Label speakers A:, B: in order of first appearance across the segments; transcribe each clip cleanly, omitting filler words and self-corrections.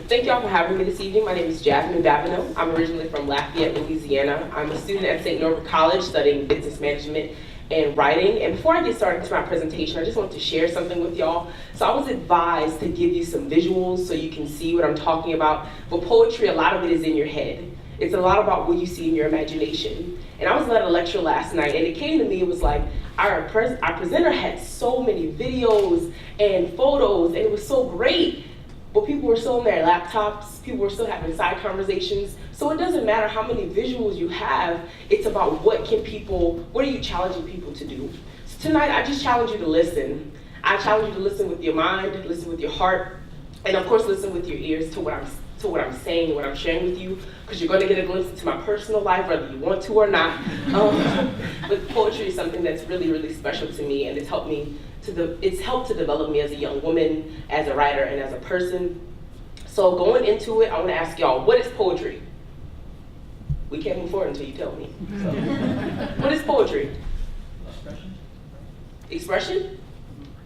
A: Thank y'all for having me this evening. My name is Jasmine Babineaux. I'm originally from Lafayette, Louisiana. I'm a student at St. Norbert College studying business management and writing. And before I get started to my presentation, I just want to share something with y'all. So I was advised to give you some visuals so you can see what I'm talking about. But poetry, a lot of it is in your head. It's a lot about what you see in your imagination. And I was at a lecture last night, and it came to me, it was like, our presenter had so many videos and photos, and it was so great. But people were still on their laptops, people were still having side conversations. So it doesn't matter how many visuals you have, it's about what are you challenging people to do? So tonight, I just challenge you to listen. I challenge you to listen with your mind, listen with your heart, and of course listen with your ears to what I'm saying, what I'm sharing with you, because you're going to get a glimpse into my personal life, whether you want to or not. But poetry is something that's really, really special to me, and it's helped to develop me as a young woman, as a writer, and as a person. So going into it, I want to ask y'all, what is poetry? We can't move forward until you tell me. So, what is poetry?
B: Expression.
A: Expression?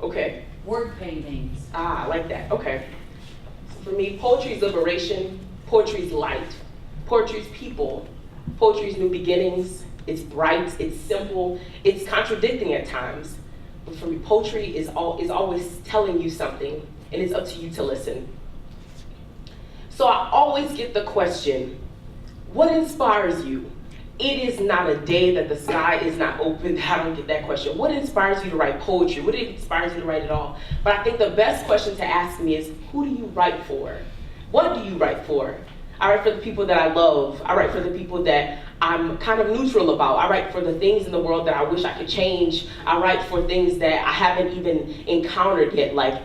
A: Okay.
C: Word paintings.
A: I like that. Okay. So for me, poetry is liberation. Poetry is light. Poetry is people. Poetry is new beginnings. It's bright. It's simple. It's contradicting at times. But for me, poetry is always telling you something, and it's up to you to listen. So I always get the question, what inspires you? It is not a day that the sky is not open. I don't get that question. What inspires you to write poetry? What inspires you to write it all? But I think the best question to ask me is, who do you write for? What do you write for? I write for the people that I love. I write for the people that I'm kind of neutral about. I write for the things in the world that I wish I could change. I write for things that I haven't even encountered yet, like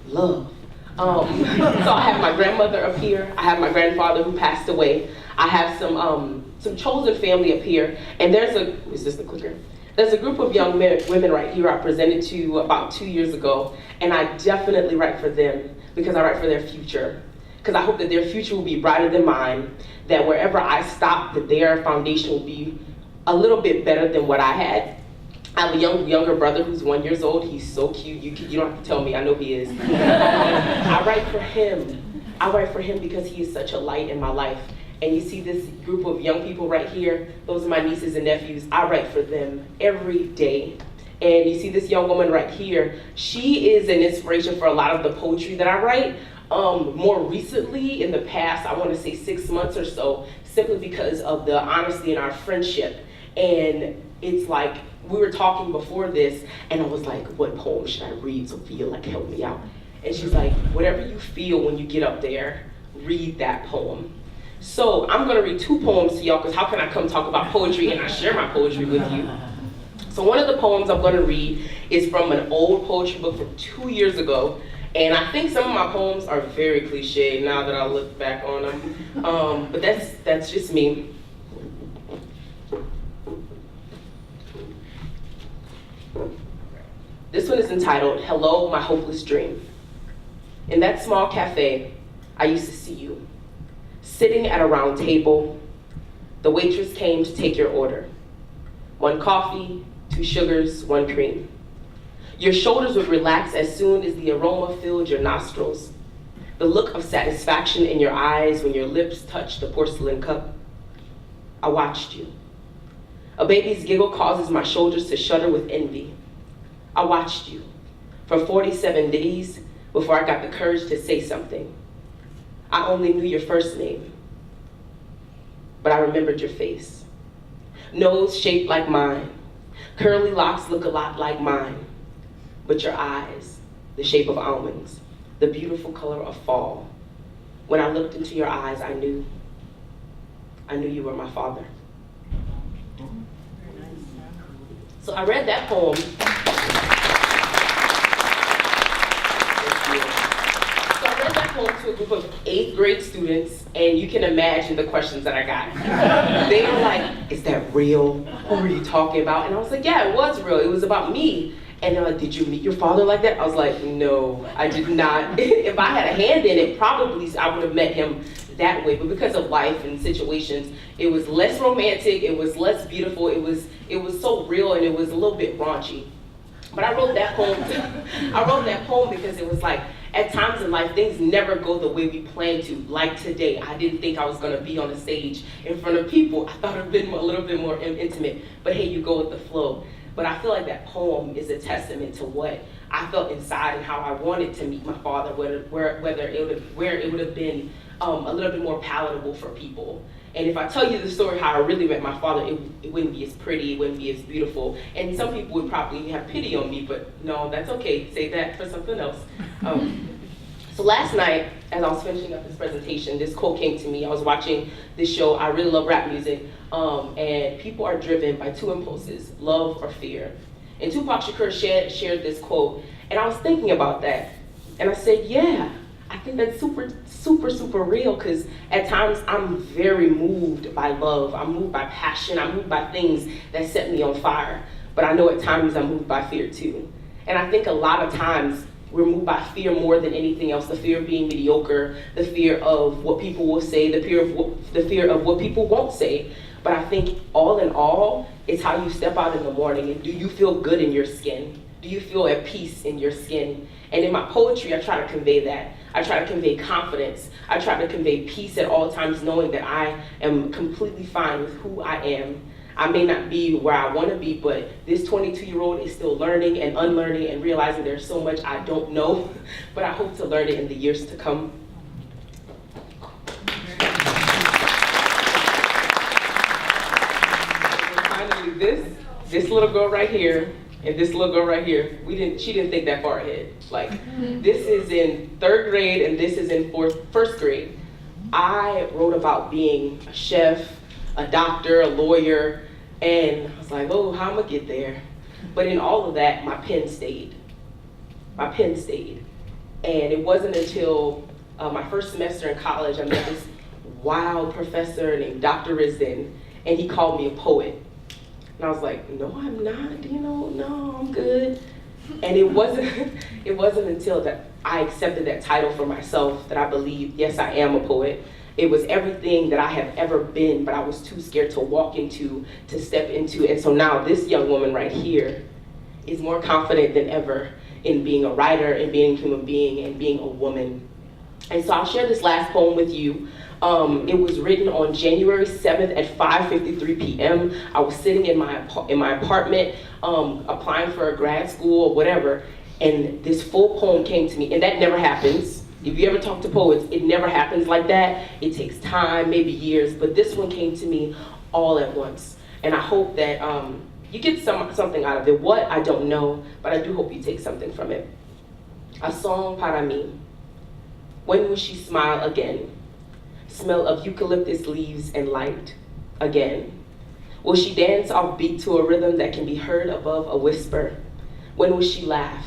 A: love. So I have my grandmother up here. I have my grandfather who passed away. I have some chosen family up here. And there's a group of young women right here I presented to about 2 years ago. And I definitely write for them because I write for their future. Because I hope that their future will be brighter than mine, that wherever I stop, that their foundation will be a little bit better than what I had. I have a younger brother who's 1 year old. He's so cute. You don't have to tell me, I know he is. I write for him. I write for him because he is such a light in my life. And you see this group of young people right here, those are my nieces and nephews. I write for them every day. And you see this young woman right here, she is an inspiration for a lot of the poetry that I write. More recently, in the past, I want to say 6 months or so, simply because of the honesty in our friendship. And it's like, we were talking before this, and I was like, what poem should I read? Sophia, like, help me out. And she's like, whatever you feel when you get up there, read that poem. So I'm gonna read 2 poems to y'all, because how can I come talk about poetry and I share my poetry with you? So one of the poems I'm gonna read is from an old poetry book from 2 years ago. And I think some of my poems are very cliche now that I look back on them. But that's just me. This one is entitled, Hello, My Hopeless Dream. In that small cafe, I used to see you. Sitting at a round table, the waitress came to take your order. 1 coffee, 2 sugars, 1 cream. Your shoulders would relax as soon as the aroma filled your nostrils. The look of satisfaction in your eyes when your lips touched the porcelain cup. I watched you. A baby's giggle causes my shoulders to shudder with envy. I watched you for 47 days before I got the courage to say something. I only knew your first name, but I remembered your face. Nose shaped like mine. Curly locks look a lot like mine. But your eyes, the shape of almonds, the beautiful color of fall. When I looked into your eyes, I knew you were my father. So I read that poem. So I read that poem to a group of 8th grade students, and you can imagine the questions that I got. They were like, is that real? Who were you talking about? And I was like, yeah, it was real. It was about me. And they're like, did you meet your father like that? I was like, no, I did not. If I had a hand in it, probably I would have met him that way. But because of life and situations, it was less romantic, it was less beautiful, it was so real, and it was a little bit raunchy. But I wrote that poem because it was like, at times in life, things never go the way we plan to. Like today, I didn't think I was gonna be on a stage in front of people. I thought it'd been a little bit more intimate, but hey, you go with the flow. But I feel like that poem is a testament to what I felt inside and how I wanted to meet my father, where it would have been a little bit more palatable for people. And if I tell you the story how I really met my father, it wouldn't be as pretty, it wouldn't be as beautiful. And some people would probably have pity on me, but no, that's okay. Save that for something else. So last night, as I was finishing up this presentation, this quote came to me. I was watching this show. I really love rap music. And people are driven by two impulses, love or fear. And Tupac Shakur shared this quote. And I was thinking about that. And I said, yeah, I think that's super, super, super real, because at times I'm very moved by love. I'm moved by passion. I'm moved by things that set me on fire. But I know at times I'm moved by fear too. And I think a lot of times we're moved by fear more than anything else. The fear of being mediocre, the fear of what people will say, the fear of what people won't say. But I think all in all, it's how you step out in the morning, and do you feel good in your skin? Do you feel at peace in your skin? And in my poetry, I try to convey that. I try to convey confidence. I try to convey peace at all times, knowing that I am completely fine with who I am. I may not be where I want to be, but this 22-year-old is still learning and unlearning and realizing there's so much I don't know, but I hope to learn it in the years to come. And finally, this little girl right here, and this little girl right here, she didn't think that far ahead. Like, this is in 3rd grade and this is in 1st grade. I wrote about being a chef, a doctor, a lawyer, and I was like, oh, how am I gonna get there? But in all of that, my pen stayed. My pen stayed. And it wasn't until my first semester in college, I met this wild professor named Dr. Rizin, and he called me a poet. And I was like, no, I'm not, no, I'm good. And it wasn't until that I accepted that title for myself that I believed, yes, I am a poet. It was everything that I have ever been, but I was too scared to walk into, to step into. And so now this young woman right here is more confident than ever in being a writer, and being a human being, and being a woman. And so I'll share this last poem with you. It was written on January 7th at 5:53 p.m. I was sitting in my apartment, applying for a grad school or whatever, and this full poem came to me, and that never happens. If you ever talk to poets, it never happens like that. It takes time, maybe years, but this one came to me all at once. And I hope that you get something out of it. What, I don't know, but I do hope you take something from it. A song para mí. When will she smile again? Smell of eucalyptus leaves and light again. Will she dance off beat to a rhythm that can be heard above a whisper? When will she laugh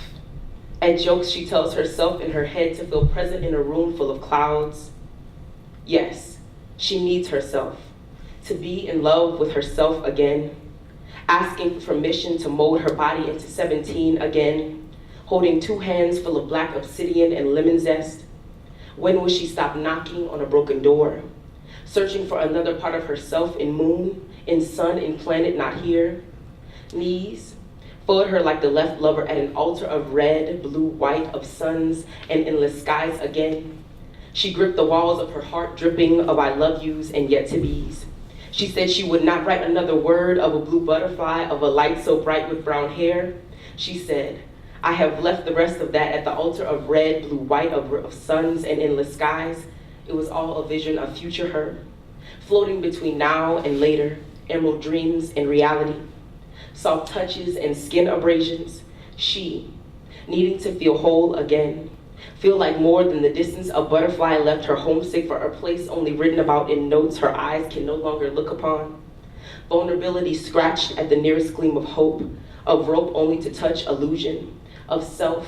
A: at jokes she tells herself in her head to feel present in a room full of clouds? Yes, she needs herself, to be in love with herself again, asking for permission to mold her body into 17 again, holding 2 hands full of black obsidian and lemon zest. When will she stop knocking on a broken door, searching for another part of herself in moon, in sun, in planet not here? Knees fold her like the left lover at an altar of red, blue, white, of suns and endless skies again. She gripped the walls of her heart, dripping of I love yous and yet to be's. She said she would not write another word of a blue butterfly, of a light so bright with brown hair. She said, I have left the rest of that at the altar of red, blue, white, of suns and endless skies. It was all a vision of future her, floating between now and later, emerald dreams and reality, soft touches and skin abrasions. She, needing to feel whole again, feel like more than the distance a butterfly left her homesick for a place only written about in notes her eyes can no longer look upon. Vulnerability scratched at the nearest gleam of hope, of rope only to touch illusion, of self.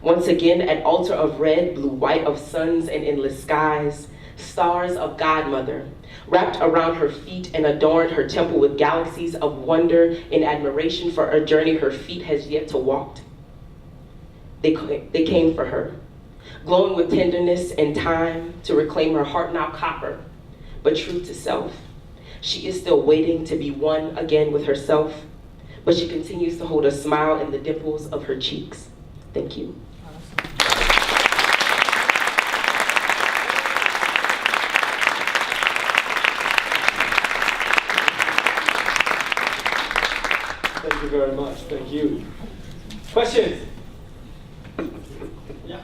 A: Once again at altar of red, blue, white, of suns and endless skies, stars of Godmother, wrapped around her feet and adorned her temple with galaxies of wonder and admiration for a journey her feet has yet to walk. They came for her, glowing with tenderness and time to reclaim her heart now copper, but true to self. She is still waiting to be one again with herself, but she continues to hold a smile in the dimples of her cheeks. Thank you.
B: Thank you very much. Thank you. Questions?
C: Yeah.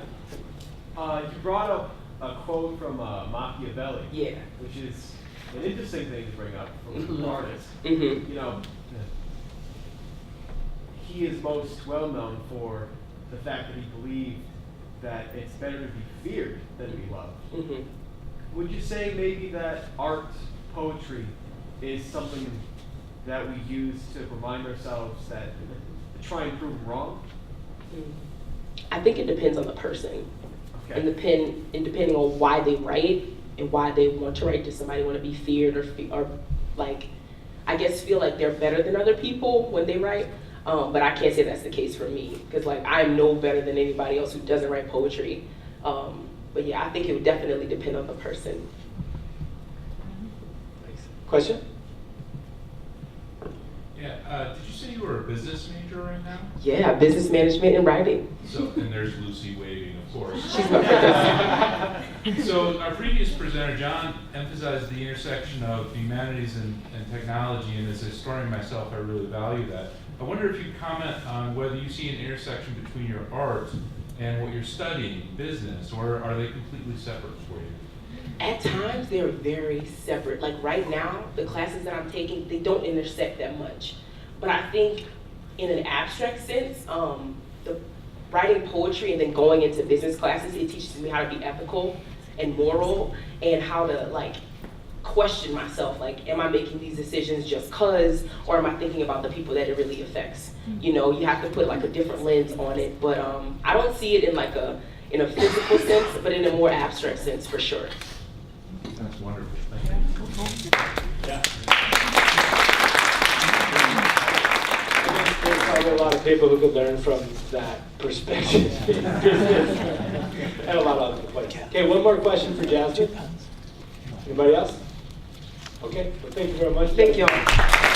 C: You brought up a quote from Machiavelli.
A: Yeah.
C: Which is an interesting thing to bring up from an artist.
A: Mm-hmm.
C: You know, he is most well known for the fact that he believed that it's better to be feared than to be loved.
A: Mm-hmm.
C: Would you say maybe that art, poetry, is something that we use to remind ourselves that to try and prove them wrong?
A: I think it depends on the person,
C: Okay.
A: and depending on why they write and why they want to write. Does somebody want to be feared or like, I guess feel like they're better than other people when they write? But I can't say that's the case for me, because like I'm no better than anybody else who doesn't write poetry. But yeah, I think it would definitely depend on the person.
B: Question?
D: Yeah, did you say you were a business major right now?
A: Yeah, business management and writing.
D: So, and there's Lucy waving, of course.
A: She's my friend.
D: So our previous presenter, John, emphasized the intersection of humanities and technology, and as a historian myself, I really value that. I wonder if you'd comment on whether you see an intersection between your art and what you're studying, business, or are they completely separate for you?
A: At times, they're very separate. Like right now, the classes that I'm taking, they don't intersect that much. But I think in an abstract sense, the writing poetry and then going into business classes, it teaches me how to be ethical and moral and how to like question myself. Like, am I making these decisions just cause, or am I thinking about the people that it really affects? You know, you have to put like a different lens on it. But I don't see it in like in a physical sense, but in a more abstract sense for sure.
D: That's wonderful. Thank you.
B: Yeah. There's probably a lot of people who could learn from that perspective. And a lot of other places. Okay, one more question for Jasmine. Anybody else? Okay, well, thank you very much.
A: Thank you all.